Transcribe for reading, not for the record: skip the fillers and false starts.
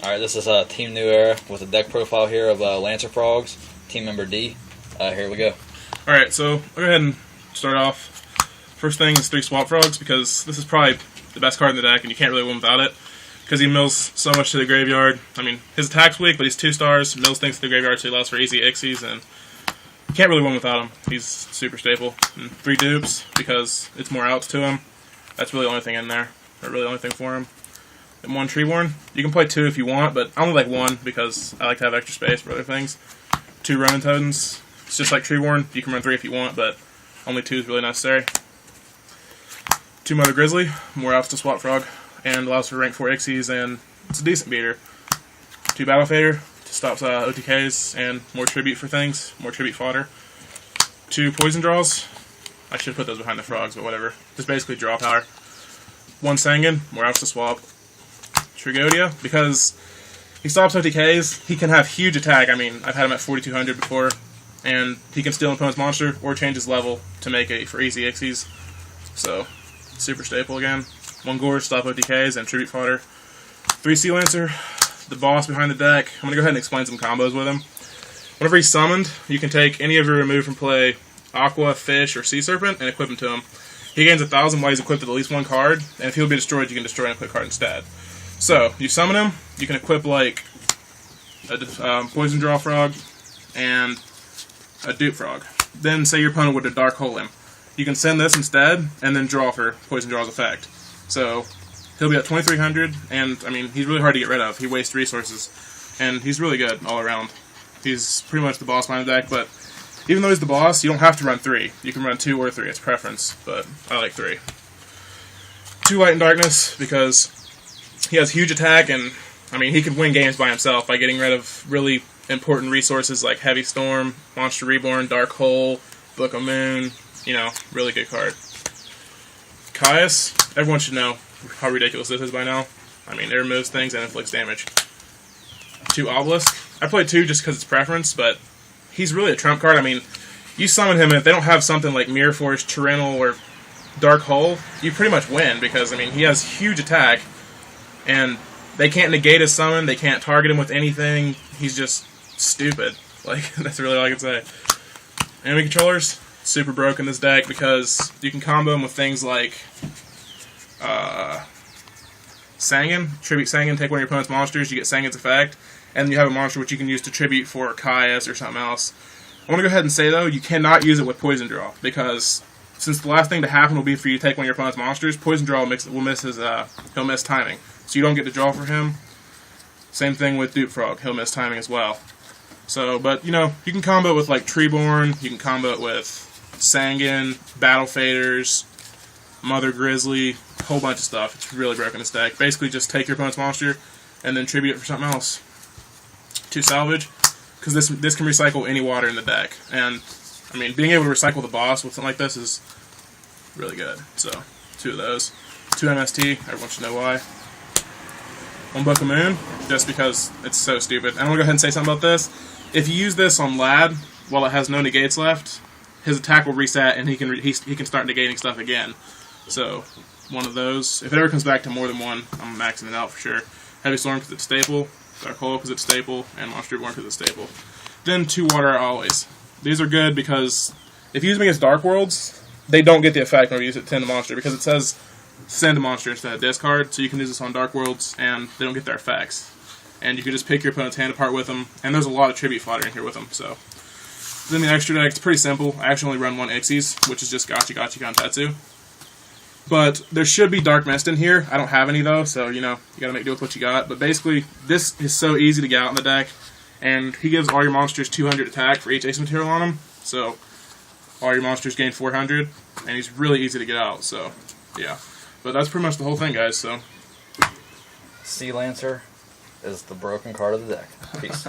Alright, this is TeamNewEra with a deck profile here of Lancer Frogs, team member D. Here we go. Alright, so I'll go ahead and start off. First thing is 3 Swap Frogs, because this is probably the best card in the deck, and you can't really win without it, because he mills so much to the graveyard. I mean, his attack's weak, but he's 2 stars, mills things to the graveyard, so he allows for easy Ixies, and you can't really win without him. He's super staple. And 3 dupes, because it's more outs to him. That's really the only thing in there, or really the only thing for him. And 1 Treeborn. You can play 2 if you want, but I only like 1 because I like to have extra space for other things. 2 Ronin Totems. It's just like Treeborn. You can run 3 if you want, but only 2 is really necessary. 2 Mother Grizzly. More outs to Swap Frog, and allows for rank 4 Ixies, and it's a decent beater. 2 Battle Fader. Stops OTKs, and more tribute for things. More tribute fodder. 2 Poison Draws. I should put those behind the frogs, but whatever. Just basically draw power. 1 Sangan. More outs to swap. Trigodia, because he stops OTKs, he can have huge attack. I mean, I've had him at 4200 before, and he can steal an opponent's monster or change his level to make it for easy Ixies. So, super staple again. 1 Gorge, stop OTKs, and tribute fodder. 3 Sea Lancer, the boss behind the deck. I'm going to go ahead and explain some combos with him. Whenever he's summoned, you can take any of your removed from play Aqua, Fish, or Sea Serpent and equip him to him. He gains 1000 while he's equipped with at least 1 card, and if he'll be destroyed, you can destroy an equipped card instead. So, you summon him, you can equip like a Poison Draw Frog and a Dupe Frog. Then say your opponent would have Dark Hole him. You can send this instead, and then draw for Poison Draw's effect. So, he'll be at 2300, and I mean, he's really hard to get rid of. He wastes resources, and he's really good all around. He's pretty much the boss behind the deck, but even though he's the boss, you don't have to run 3. You can run 2 or 3, it's preference, but I like 3. 2 Light and Darkness, because he has huge attack, and I mean, he can win games by himself by getting rid of really important resources like Heavy Storm, Monster Reborn, Dark Hole, Book of Moon. You know, really good card. Caius, everyone should know how ridiculous this is by now. I mean, it removes things and inflicts damage. 2 Obelisk. I play 2 just because it's preference, but he's really a trump card. I mean, you summon him, and if they don't have something like Mirror Force, Torrential, or Dark Hole, you pretty much win, because I mean, he has huge attack, and they can't negate his summon, they can't target him with anything. He's just stupid. Like, that's really all I can say. Enemy controllers, super broken this deck, because you can combo him with things like Sangan, tribute Sangan, take one of your opponent's monsters, you get Sangan's effect, and you have a monster which you can use to tribute for Caius or something else. I want to go ahead and say, though, you cannot use it with Poison Draw, because since the last thing to happen will be for you to take one of your opponent's monsters, Poison Draw will miss his, he'll miss timing. So you don't get to draw for him. Same thing with Dupe Frog, he'll miss timing as well. So, but, you know, you can combo it with, like, Treeborn, you can combo it with Sangan, Battle Faders, Mother Grizzly, a whole bunch of stuff. It's really broken this deck. Basically, just take your opponent's monster, and then tribute it for something else. 2 Salvage, because this can recycle any water in the deck. And, I mean, being able to recycle the boss with something like this is really good. So, 2 of those. 2 MST, everyone should know why. 1 Book of Moon, just because it's so stupid. And I'm going to go ahead and say something about this. If you use this on Lad, while it has no negates left, his attack will reset, and he can start negating stuff again. So, 1 of those. If it ever comes back to more than 1, I'm maxing it out for sure. Heavy Storm because it's staple, Dark Hole because it's staple, and Monster Reborn because it's staple. Then 2 Water Always. These are good because if you use them against Dark Worlds, they don't get the effect when you use it to send the monster, because it says send a monster instead of discard, so you can use this on Dark Worlds, and they don't get their effects. And you can just pick your opponent's hand apart with them, and there's a lot of tribute fodder in here with them, so. Then the extra deck, it's pretty simple. I actually only run 1 Ixies, which is just Gachi Gachi Gantetsu. But there should be Dark Mist in here. I don't have any, though, so, you know, you gotta make do with what you got. But basically, this is so easy to get out in the deck, and he gives all your monsters 200 attack for each Ace material on them, so all your monsters gain 400, and he's really easy to get out, so, yeah. But that's pretty much the whole thing, guys, so. Sea Lancer is the broken card of the deck. Peace.